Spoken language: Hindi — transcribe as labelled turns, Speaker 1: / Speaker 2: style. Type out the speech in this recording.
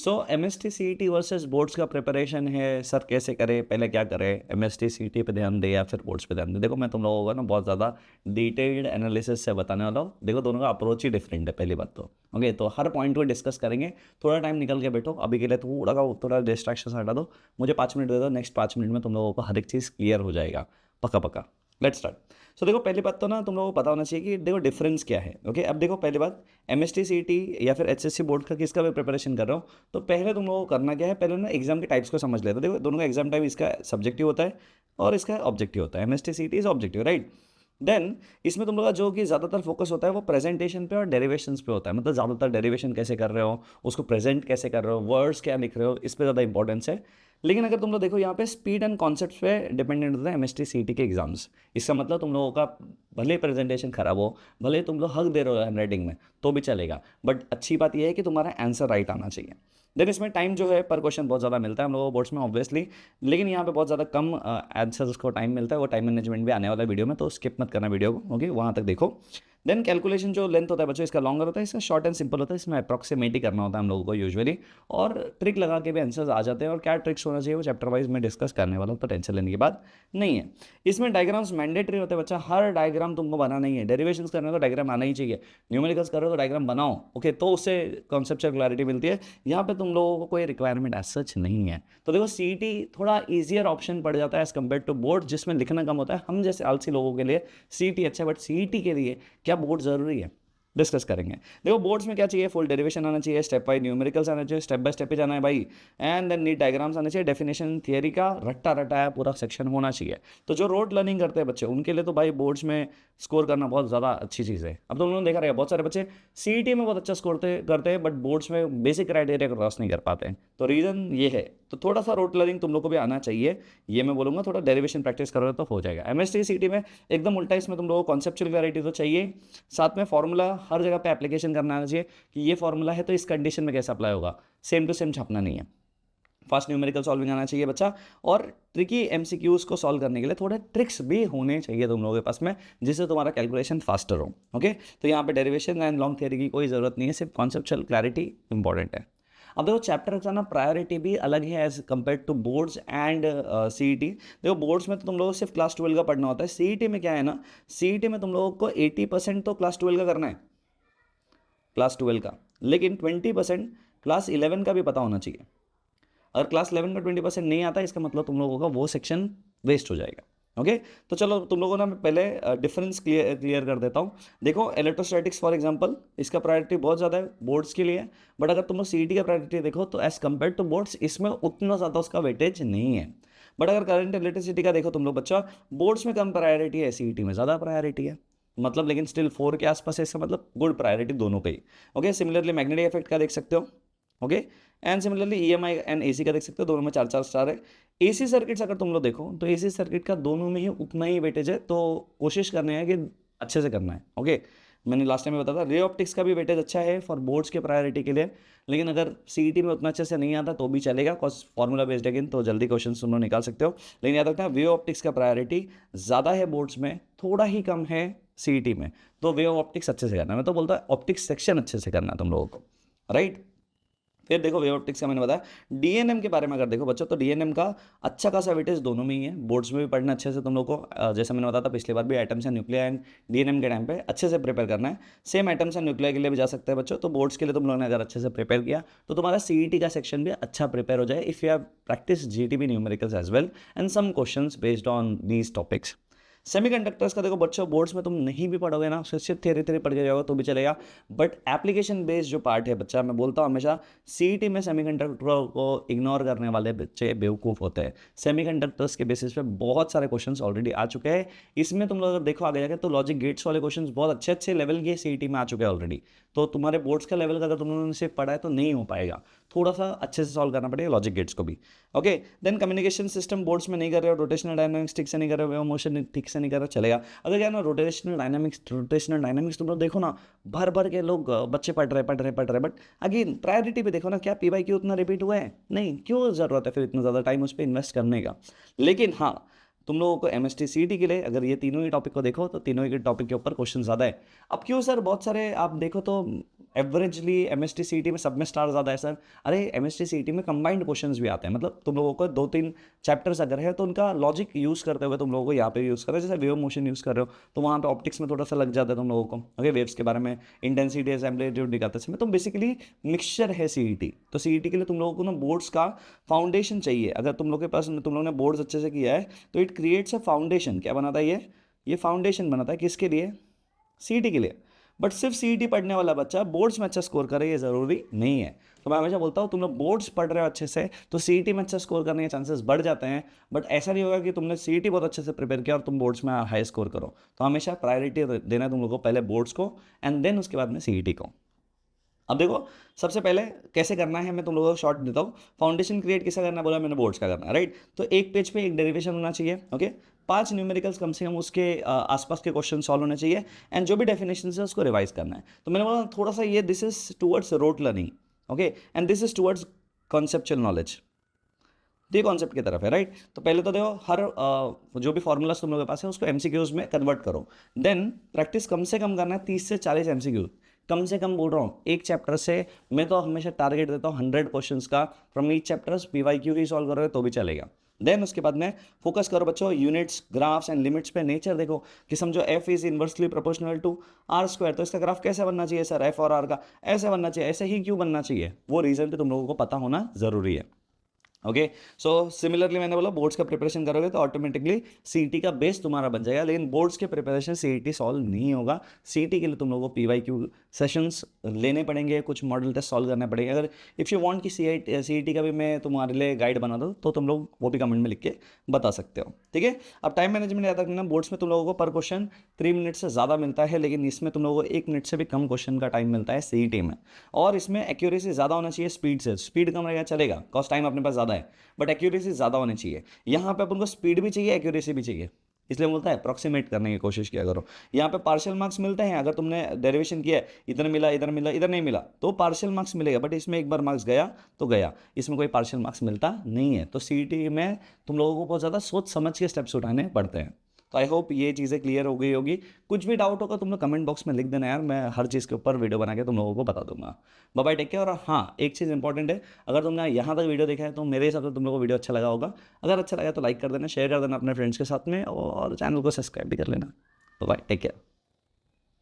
Speaker 1: सो एमएसटी सीईटी वर्सेस बोर्ड्स का प्रिपरेशन है सर, कैसे करें, पहले क्या करें, एमएसटी सीईटी पे ध्यान दें या फिर बोर्ड्स पे ध्यान दें। देखो मैं तुम लोगों को ना बहुत ज़्यादा डिटेल्ड एनालिसिस से बताने वाला हूँ। देखो दोनों का अप्रोच ही डिफरेंट है पहली बात तो। ओके, तो हर पॉइंट को डिस्कस करेंगे। थोड़ा टाइम निकल के बैठो, अभी के लिए थोड़ा डिस्ट्रैक्शन हटा दो। मुझे 5 मिनट दे दो, नेक्स्ट 5 मिनट में तुम लोगों को हर एक चीज़ क्लियर हो जाएगा, पक्का पक्का। Let's start. सो देखो पहली बात तो ना तुम लोगों को पता होना चाहिए कि देखो डिफरेंस क्या है। ओके, अब देखो पहली बात, एमएसटी सीईटी या फिर एचएससी बोर्ड का किसका भी प्रिपरेशन कर रहे हो, तो पहले तुम लोगों को करना क्या है, पहले ना एग्जाम के टाइप्स को समझ लेते हो। देखो दोनों का एग्जाम टाइप, इसका सब्जेक्टिव होता है और इसका ऑब्जेक्टिव होता है। MST CET is objective, right. Then इसमें तुम लोग का जो कि ज़्यादातर फोकस होता है वो प्रेजेंटेशन पे और डेरिवेशंस पे होता है। मतलब ज़्यादातर डेरिवेशन कैसे कर रहे हो, उसको प्रेजेंट कैसे कर रहे हो, वर्ड्स क्या लिख रहे हो, इस पे ज़्यादा इंपॉर्टेंस है। लेकिन अगर तुम लोग देखो यहाँ पे स्पीड एंड कॉन्सेप्ट पे डिपेंडेंट होता है एमएसटी सीईटी के एग्जाम्स। इसका मतलब तुम लोगों का भले प्रेजेंटेशन खराब हो, भले तुम लोग हक दे रहे हो हैंड राइटिंग में, तो भी चलेगा, बट अच्छी बात यह है कि तुम्हारा आंसर राइट आना चाहिए। देन इसमें टाइम जो है पर क्वेश्चन बहुत ज़्यादा मिलता है हम लोगों को बोर्ड्स में ऑब्वियसली, लेकिन यहाँ पे बहुत ज़्यादा कम आंसर्स को टाइम मिलता है। वो टाइम मैनेजमेंट भी आने वाला है वीडियो में, तो स्किप मत करना वीडियो को। ओके, वहाँ तक देखो। देन कैलकुलेशन जो लेंथ होता है बच्चों, इसका लॉन्गर होता है, इसका शॉर्ट एंड सिंपल होता है। इसमें अप्रॉक्सीमेट ही करना होता है हम लोगों को यूजुअली, और ट्रिक लगा के भी आंसर्स आ जाते हैं। और क्या ट्रिक्स होना चाहिए वो चैप्टर वाइज में डिस्कस करने वाला हूँ, तो टेंशन लेने की बात नहीं है। इसमें डायग्राम्स मैंडेटरी होते हैं बच्चा, हर डायग्राम तुमको बनाना ही है। डेरिवेशंस करने तो डायग्राम आना ही चाहिए, न्यूमेरिकल्स करो तो डायग्राम बनाओ। ओके, तो उससे कॉन्सेप्चुअल क्लैरिटी मिलती है। यहाँ पे तुम लोगों को कोई रिक्वायरमेंट एज सच नहीं है। तो देखो सीईटी थोड़ा ईजियर ऑप्शन पड़ जाता है एज कम्पेयर टू बोर्ड, जिसमें लिखना कम होता है। हम जैसे आलसी लोगों के लिए सीईटी अच्छा है, बट सीईटी के लिए क्या बोर्ड जरूरी है, डिस्कस करेंगे। देखो बोर्ड्स में क्या चाहिए, फुल डेरिवेशन आना चाहिए, स्टेप वाइज न्यूमेरिकल्स आना चाहिए, स्टेप बाय स्टेप पे जाना है भाई। एंड देन नीट डायग्राम्स आने चाहिए, डेफिनेशन थियरी का रट्टा रटाया पूरा सेक्शन होना चाहिए। तो जो रोड लर्निंग करते हैं बच्चे, उनके लिए तो भाई बोर्ड्स में स्कोर करना बहुत ज़्यादा अच्छी चीज़ है। अब तो उन्होंने देखा रहेगा बहुत सारे बच्चे सीईटी में बहुत अच्छा स्कोर करते हैं, बट बोर्ड्स में बेसिक क्राइटेरिया को क्रॉस नहीं कर पाते हैं। तो रीज़न ये है। तो थोड़ा सा रोड लर्निंग तुम लोग को भी आना चाहिए, ये मैं बोलूँगा। थोड़ा डेरिवेशन प्रैक्टिस करोगे तो हो जाएगा। एमएसटी सीईटी में एकदम उल्टा, इसमें तुम लोगों को कॉन्सेप्चुअल क्लैरिटी तो चाहिए, साथ में फॉर्मूला हर जगह पे एप्लीकेशन करना आना चाहिए कि ये फॉर्मूला है तो इस कंडीशन में कैसे अप्लाई होगा। सेम टू सेम छापना नहीं है। फास्ट न्यूमेरिकल सॉल्विंग आना चाहिए बच्चा, और ट्रिकी एमसीक्यूज को सॉल्व करने के लिए थोड़े ट्रिक्स भी होने चाहिए तुम लोगों के पास में, जिससे तुम्हारा कैलकुलेशन फास्टर हो। ओके, तो यहाँ पे डेरिवेशन एंड लॉन्ग थियरी की कोई ज़रूरत नहीं है, सिर्फ कॉन्सेप्चुअल क्लैरिटी इंपॉर्टेंट है। अब देखो चैप्टर का ना प्रायोरिटी भी अलग है as compare to boards and CET. देखो बोर्ड्स में तो तुम लोगों को सिर्फ क्लास 12 का पढ़ना होता है। सीईटी में क्या है ना, सीईटी में तुम लोगों को 80% तो क्लास 12 का करना है, क्लास 12 का, लेकिन 20% क्लास 11 का भी पता होना चाहिए। अगर क्लास 11 का 20% नहीं आता, इसका मतलब तुम लोगों का वो सेक्शन वेस्ट हो जाएगा। ओके, तो चलो तुम लोगों ना मैं पहले डिफरेंस क्लियर कर देता हूँ। देखो इलेक्ट्रोस्टैटिक्स फॉर एग्जांपल, इसका प्रायोरिटी बहुत ज़्यादा है बोर्ड्स के लिए, बट अगर तुम लोग सीईटी का प्रायोरिटी देखो तो एज कम्पेयर टू बोर्ड्स इसमें उतना ज़्यादा उसका वेटेज नहीं है। बट अगर करंट इलेक्ट्रिसिटी का देखो तुम लोग बच्चा, बोर्ड्स में कम प्रायोरिटी है, सीईटी में ज़्यादा प्रायोरिटी है। मतलब लेकिन स्टिल 4 के आसपास है, इसका मतलब गुड प्रायोरिटी दोनों पे ही। ओके, सिमिलरली मैग्नेटिक इफेक्ट का देख सकते हो। Okay, and similarly EMI and AC का देख सकते हो, दोनों में 4-4 स्टार है। एसी सर्किट्स अगर तुम लोग देखो तो एसी सर्किट का दोनों में ही उतना ही वेटेज है, तो कोशिश करने है कि अच्छे से करना है। ओके, मैंने लास्ट टाइम में बताया था रे ऑप्टिक्स का भी वेटेज अच्छा है फॉर बोर्ड्स के प्रायोरिटी के लिए, लेकिन अगर सीईटी में उतना अच्छे से नहीं आता तो भी चलेगा, कॉज फॉर्मूला बेस्ड है, तो जल्दी क्वेश्चन तुम लोग निकाल सकते हो। लेकिन याद रखना वे ऑप्टिक्स का प्रायोरिटी ज़्यादा है बोर्ड्स में, थोड़ा ही कम है सीईटी में। तो वे ऑप्टिक्स अच्छे से करना, मैं तो बोलता है ऑप्टिक्स सेक्शन अच्छे से करना तुम लोगों को, राइट। फिर देखो वेव ऑप्टिक्स का मैंने बताया। डीएनएम के बारे में अगर देखो बच्चों, तो डीएनएम का अच्छा खासा वेटेज दोनों में ही है। बोर्ड्स में भी पढ़ना अच्छे से तुम लोग को, जैसे मैंने बताया था पिछली बार भी, atoms and nuclei and DNM के टाइम पे अच्छे से प्रिपेयर करना है। सेम एटम्स एंड न्यूक्लिया के लिए भी जा सकते हैं बच्चों। तो बोर्ड्स के लिए तुम लोगों ने अगर अच्छे से प्रिपेयर किया तो तुम्हारा सीईटी का सेक्शन भी अच्छा प्रिपेयर हो जाए, if you have practice GTB numericals as well and some questions based on these topics. Semiconductors का देखो बच्चों, बोर्ड्स में तुम नहीं भी पढ़ोगे ना, सिर्फ थेरी थेरी पढ़ के जाओगे तो भी चलेगा, बट एप्लीकेशन बेस्ड जो पार्ट है बच्चा, मैं बोलता हूँ हमेशा सीईटी में सेमीकंडक्टर को इग्नोर करने वाले बच्चे बेवकूफ़ होते हैं। सेमीकंडक्टर्स के बेसिस पे बहुत सारे क्वेश्चंस ऑलरेडी आ चुके हैं। इसमें तुम लोग अगर देखो आगे जाके तो लॉजिक गेट्स वाले क्वेश्चंस बहुत अच्छे अच्छे लेवल के सीईटी में आ चुके हैं ऑलरेडी। तो तुम्हारे बोर्ड्स का लेवल का अगर तुम लोगों ने सिर्फ पढ़ा है तो नहीं हो पाएगा, थोड़ा सा अच्छे से सॉल्व करना पड़ेगा लॉजिक गेट्स को भी। Okay, then communication system boards में नहीं कर रहे हो, रोटेशनल डायनामिक्स ठीक से नहीं कर रहे हो, मोशन ठीक से नहीं कर रहे हो, चलेगा। अगर क्या ना रोटेशनल डायनामिक्स तुम लोग देखो ना, भर भर के लोग बच्चे पढ़ रहे, बट अगेन प्रायोरिटी पे देखो ना, क्या पी वाई क्यू उतना रिपीट हुआ है, नहीं, क्यों ज़रूरत है फिर इतना ज़्यादा टाइम उस पर इन्वेस्ट करने का। लेकिन हाँ, तुम लोगों को एमएसटी सीईटी के लिए अगर ये तीनों ही टॉपिक को देखो तो तीनों ही टॉपिक के ऊपर क्वेश्चन ज़्यादा है। अब क्यों सर, बहुत सारे आप देखो तो एवरेजली एमएसटी सीईटी में सब में स्टार ज़्यादा है सर। अरे एमएसटी सीईटी में कंबाइंड क्वेश्चंस भी आते हैं, मतलब तुम लोगों को 2-3 चैप्टर्स अगर है तो उनका लॉजिक यूज़ करते हुए तुम लोगों को यहाँ पे यूज़ करें, जैसे वेव मोशन यूज़ कर रहे हो तो वहाँ पे ऑप्टिक्स में थोड़ा सा लग जाता है तुम लोगों को। ओके, वेव्स के बारे में इंटेंसिटी एम्पलीट्यूड दिखाते हैं, तो बेसिकली मिक्सचर है सीईटी। तो सीईटी के लिए तुम लोगों को ना बोर्ड्स का फाउंडेशन चाहिए। अगर तुम लोग के पास तुम लोगों ने बोर्ड्स अच्छे से किया है तो इट क्रिएट्स अ फाउंडेशन। क्या बनाता है ये फाउंडेशन बनाता है किसके लिए? सीईटी के लिए। बट सिर्फ सीईटी पढ़ने वाला बच्चा बोर्ड्स में अच्छा स्कोर करे ये ज़रूरी नहीं है। तो मैं हमेशा बोलता हूँ तुम लोग बोर्ड्स पढ़ रहे हो अच्छे से तो सीईटी में अच्छा स्कोर करने के चांसेस बढ़ जाते हैं। बट ऐसा नहीं होगा कि तुमने सीईटी बहुत अच्छे से प्रिपेयर किया और तुम बोर्ड्स में हाई स्कोर करो। तो हमेशा प्रायोरिटी देना है तुम लोगों को पहले बोर्ड्स को एंड देन उसके बाद में सीईटी को। अब देखो सबसे पहले कैसे करना है मैं तुम लोगों को शॉर्ट देता हूँ। फाउंडेशन क्रिएट किसका करना बोला मैंने? बोर्ड्स का करना है, राइट। तो एक पेज पे एक डेरिवेशन होना चाहिए, ओके। 5 न्यूमेरिकल्स कम से कम उसके आसपास के क्वेश्चन सॉल्व होने चाहिए एंड जो भी डेफिनेशन है उसको रिवाइज करना है। तो मैंने बोला थोड़ा सा ये this is towards rote learning, okay, and this is towards conceptual knowledge. तो ये कॉन्सेप्ट की तरफ है, राइट। तो पहले तो देखो हर जो भी फॉर्मूलाज तुम लोगों के पास है उसको एमसीक्यूज में कन्वर्ट करो। देन प्रैक्टिस कम से कम करना है 30 से 40 एमसीक्यू। कम से कम बोल रहा हूँ एक चैप्टर से। मैं तो हमेशा टारगेट देता हूँ 100 क्वेश्चंस का from each chapters. PYQ he solve करोगे तो भी चलेगा। देन उसके बाद में फोकस करो बच्चों यूनिट्स, ग्राफ्स एंड लिमिट्स पे। नेचर देखो कि समझो F is inversely proportional to R square, तो इसका ग्राफ कैसे बनना चाहिए सर? एफ और आर का ऐसे बनना चाहिए, ऐसे ही क्यों बनना चाहिए? वो रीजन भी तुम लोगों को पता होना जरूरी है। ओके, सो सिमिलरली मैंने बोला बोर्ड्स का प्रिपरेशन करोगे तो ऑटोमेटिकली सीईटी का बेस तुम्हारा बन जाएगा। लेकिन बोर्ड्स के प्रिपरेशन सीईटी सॉल्व नहीं होगा। सीईटी के लिए तुम लोगों को पीवाईक्यू सेशंस लेने पड़ेंगे, कुछ मॉडल टेस्ट सॉल्व करने पड़ेंगे। अगर इफ़ यू वांट कि सीईटी का भी मैं तुम्हारे लिए गाइड बना दूँ तो तुम लोग वो भी कमेंट में लिख के बता सकते हो, ठीक है। अब टाइम मैनेजमेंट याद रखना, बोर्ड्स में तुम लोगों को पर क्वेश्चन 3 मिनट से ज़्यादा मिलता है, लेकिन इसमें तुम लोगों को 1 मिनट से भी कम क्वेश्चन का टाइम मिलता है सीईटी में। और इसमें एक्यूरेसी ज़्यादा होना चाहिए स्पीड से। स्पीड कम रहेगा चलेगा, कॉस्ट टाइम अपने पास ज़्यादा है, बट एक्यूरेसी ज़्यादा होनी चाहिए। यहाँ पे अपन को स्पीड भी चाहिए, एक्यूरेसी भी चाहिए, इसलिए बोलता है अप्रॉक्सीमेट करने की कोशिश किया करो। यहाँ पे पार्शियल मार्क्स मिलते हैं। अगर तुमने डेरिवेशन किया है, इधर मिला इधर मिला इधर नहीं मिला तो पार्शियल मार्क्स मिलेगा, बट इसमें एक बार मार्क्स गया तो गया, इसमें कोई पार्शियल मार्क्स मिलता नहीं है। तो सीईटी में तुम लोगों को बहुत ज़्यादा सोच समझ के स्टेप्स उठाने पड़ते हैं। तो आई होप ये चीज़ें क्लियर हो गई होगी। कुछ भी डाउट होगा तुम लोग कमेंट बॉक्स में लिख देना यार, मैं हर चीज़ के ऊपर वीडियो बना के तुम लोगों को बता दूंगा। Bye bye, take care. और हाँ, एक चीज़ इंपॉर्टेंट है, अगर तुमने यहाँ तक वीडियो देखा है तो मेरे हिसाब से तुम लोगों को वीडियो अच्छा लगा होगा। अगर अच्छा लगा तो लाइक कर देना, शेयर कर देना अपने फ्रेंड्स के साथ में, और चैनल को सब्सक्राइब भी कर लेना। Bye bye, take care.